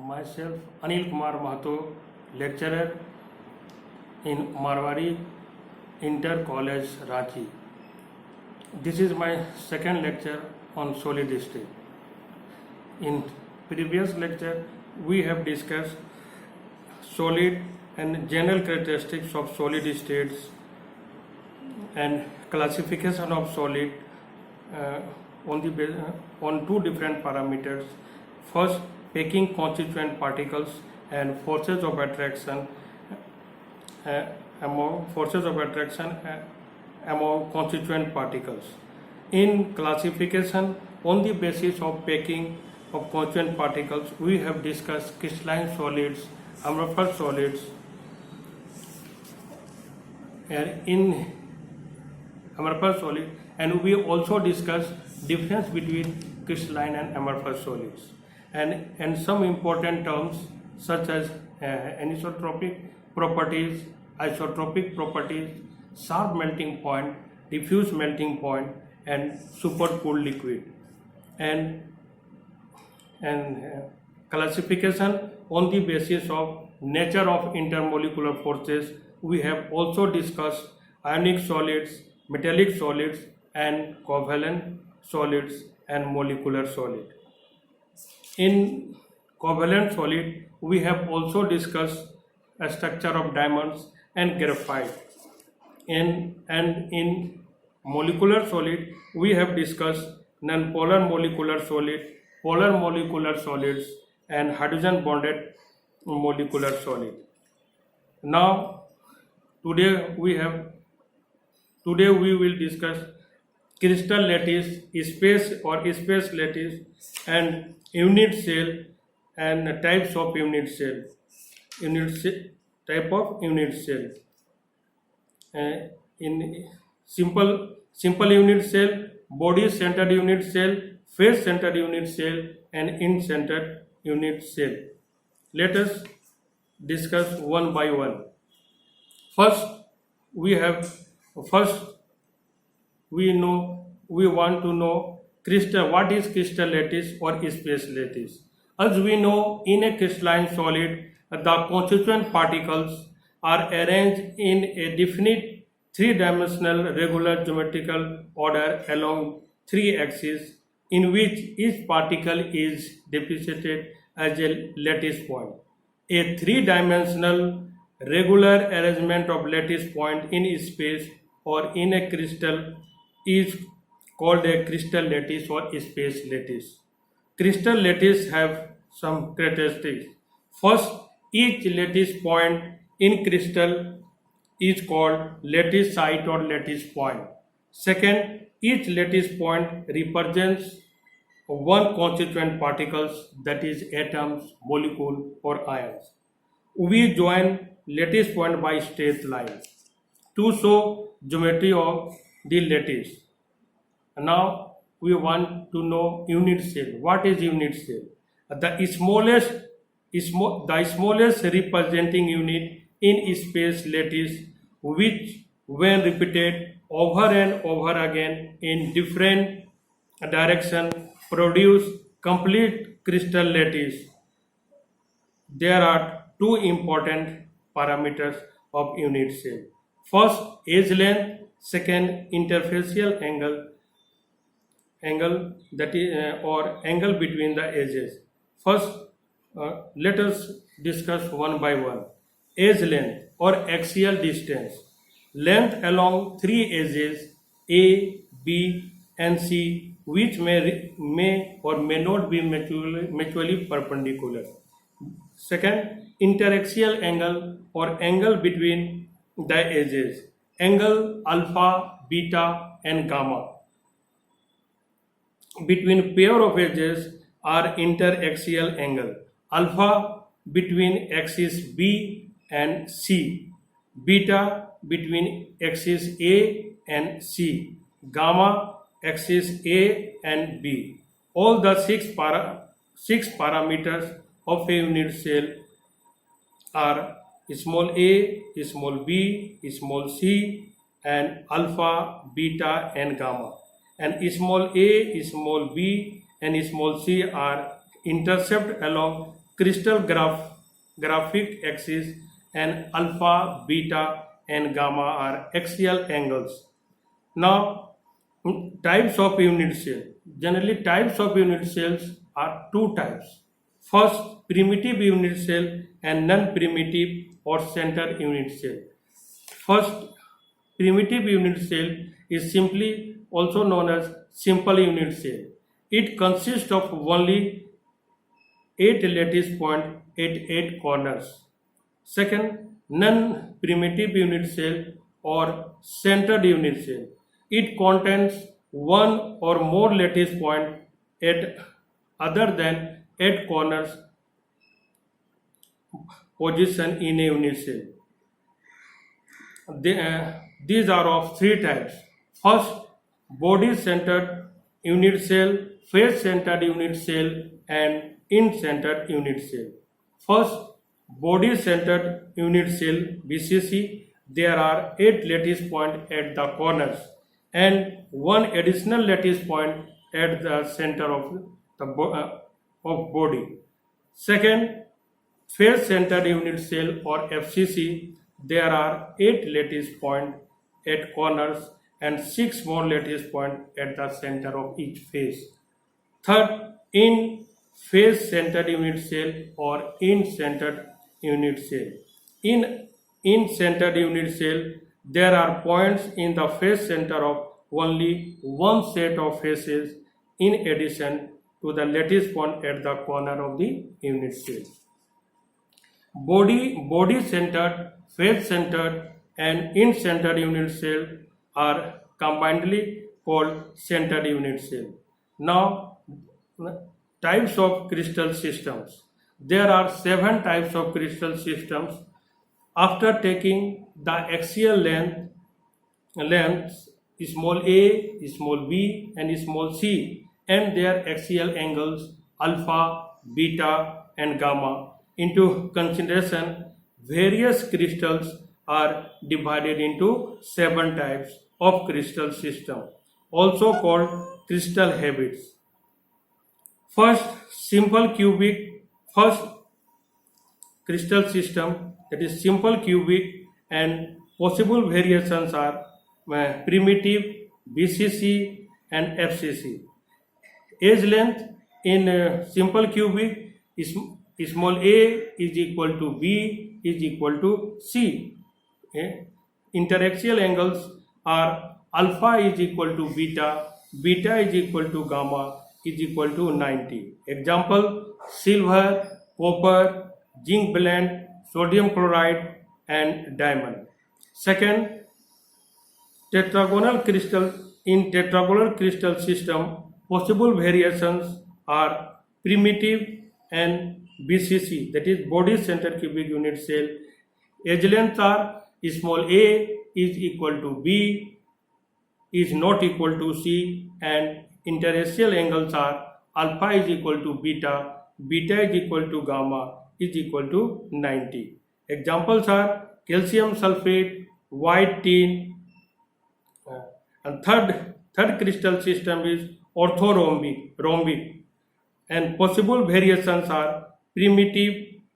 Myself, Anil Kumar Mahato, lecturer in Marwari Inter College, Ranchi. This is my second lecture on solid state. In previous lecture, we have discussed solid and general characteristics of solid states and classification of solid on two different parameters. First, packing constituent particles and forces of attraction among constituent particles. In classification, on the basis of packing of constituent particles, we have discussed crystalline solids, amorphous solids, and in amorphous solid, and we also discussed difference between crystalline and amorphous solids, and some important terms such as anisotropic properties, isotropic properties, sharp melting point, diffuse melting point, and supercooled liquid, and classification on the basis of nature of intermolecular forces. We have also discussed ionic solids, metallic solids, and covalent solids and molecular solid. In covalent solid, we have also discussed a structure of diamonds and graphite. And in molecular solid, we have discussed non-polar molecular solid, polar molecular solids, and hydrogen bonded molecular solid. Now, today we will discuss crystal lattice, space or space lattice, and unit cell and types of unit cell. Type of unit cell. In simple unit cell, body centered unit cell, face centered unit cell, and in centered unit cell. Let us discuss one by one. First, we want to know what is crystal lattice or space lattice. As we know, in a crystalline solid, the constituent particles are arranged in a definite three-dimensional regular geometrical order along three axes, in which each particle is depicted as a lattice point. A three-dimensional regular arrangement of lattice point in space or in a crystal is called a crystal lattice or space lattice. Crystal lattice have some characteristics. First, each lattice point in crystal is called lattice site or lattice point. Second, each lattice point represents one constituent particles, that is atoms, molecule, or ions. We join lattice point by straight line to show geometry of the lattice. Now we want to know unit cell. What is unit cell? The smallest representing unit in space lattice, which when repeated over and over again in different direction produce complete crystal lattice. There are two important parameters of unit cell. First, edge length. Second, interfacial angle that is or angle between the edges. First, let us discuss one by one. Edge length or axial distance. Length along three edges A, B, and C, which may or may not be mutually perpendicular. Second, interaxial angle or angle between the edges. Angle alpha, beta, and gamma between pair of edges are interaxial angle. Alpha between axis B and C, beta between axis A and C, gamma axis A and B. All the six parameters of a unit cell are small a, small b, small c, and alpha, beta, and gamma. And small a, small b, and small c are intercept along crystal graphic axis, and alpha, beta, and gamma are axial angles. Now, types of unit cell. Generally, types of unit cells are two types. First, primitive unit cell and non-primitive or center unit cell. First, primitive unit cell is simply also known as simple unit cell. It consists of only 8 lattice points at 8 corners. Second, non-primitive unit cell or centered unit cell. It contains one or more lattice point at other than 8 corners position in a unit cell. These are of three types. First, body-centered unit cell, face-centered unit cell, and in-centered unit cell. First, body-centered unit cell (BCC). There are 8 lattice points at the corners and one additional lattice point at the center of the body. Second, face-centered unit cell or FCC. There are 8 lattice points at corners and 6 more lattice points at the center of each face. Third, in face-centered unit cell or in-centered unit cell. In centered unit cell, there are points in the face center of only one set of faces in addition to the lattice point at the corner of the unit cell. Body-centered, face-centered, and in-centered unit cell are combinedly called centered unit cell. Now, types of crystal systems. There are 7 types of crystal systems. After taking the axial lengths small a, small b, and small c, and their axial angles alpha, beta, and gamma into consideration, various crystals are divided into 7 types of crystal system, also called crystal habits. First, simple cubic. First crystal system, that is simple cubic, and possible variations are primitive, BCC, and FCC. Edge length in simple cubic is small a is equal to b is equal to c. Interaxial angles are alpha is equal to beta, beta is equal to gamma is equal to 90. Example: silver, copper, zinc blende, sodium chloride, and diamond. Second, tetragonal crystal. In tetragonal crystal system, possible variations are primitive and BCC, that is body centered cubic unit cell. Edge lengths are small a is equal to b is not equal to c, and interaxial angles are alpha is equal to beta, beta is equal to gamma is equal to 90. Examples are calcium sulfate, white tin, and third crystal system is orthorhombic, and possible variations are primitive,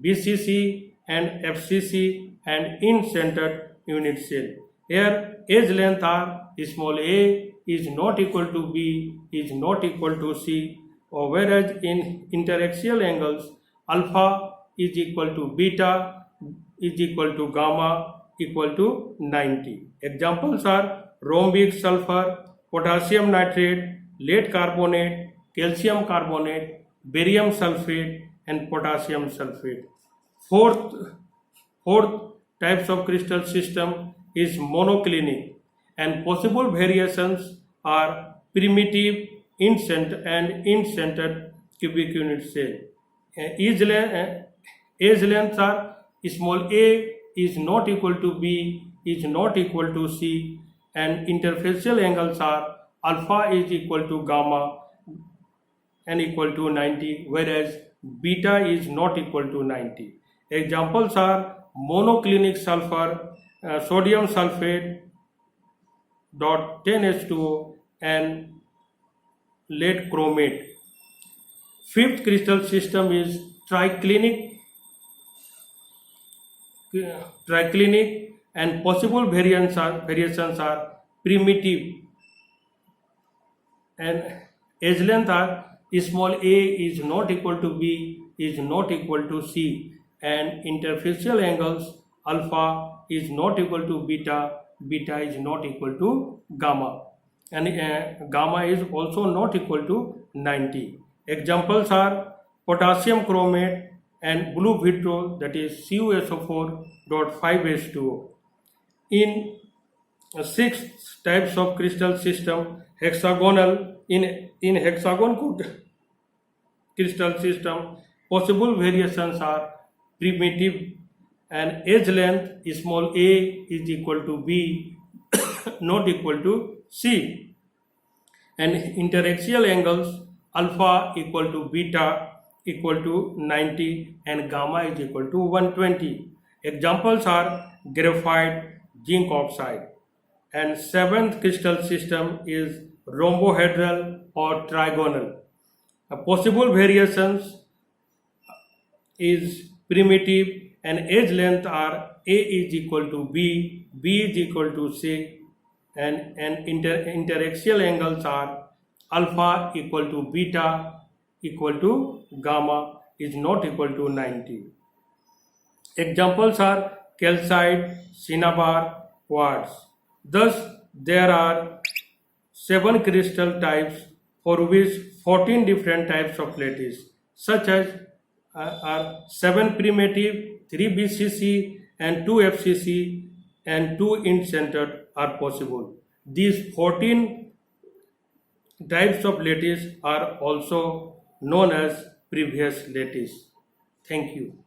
BCC, and FCC, and in-centered unit cell. Here, edge length are small a is not equal to b is not equal to c, or whereas in interaxial angles, alpha is equal to beta is equal to gamma equal to 90. Examples are rhombic sulfur, potassium nitrate, lead carbonate, calcium carbonate, barium sulfate, and potassium sulfate. Fourth types of crystal system is monoclinic, and possible variations are primitive, in-centered cubic unit cell. Edge lengths are small a is not equal to b is not equal to c, and interfacial angles are alpha is equal to gamma and equal to 90, whereas beta is not equal to 90. Examples are monoclinic sulfur, sodium sulfate, dot 10H2O, and lead chromate. Fifth crystal system is triclinic, and possible variations are primitive, and edge length are small a is not equal to b is not equal to c, and interfacial angles alpha is not equal to beta, beta is not equal to gamma, and gamma is also not equal to 90. Examples are potassium chromate and blue vitriol, that is CuSO4.5H2O. In 6 types of crystal system, hexagonal, in hexagon crystal system, possible variations are primitive, and edge length small a is equal to b not equal to c, and interaxial angles alpha equal to beta equal to 90, and gamma is equal to 120. Examples are graphite, zinc oxide. And 7th crystal system is rhombohedral or trigonal. Possible variations is primitive, and edge length are a is equal to b, b is equal to c, and interaxial angles are alpha equal to beta equal to gamma is not equal to 90. Examples are calcite, cinnabar, quartz. Thus, there are 7 crystal types for which 14 different types of lattice, such as are 7 primitive, 3 BCC, and 2 FCC, and 2 end-centered are possible. These 14 types of lattice are also known as previous lattice. Thank you.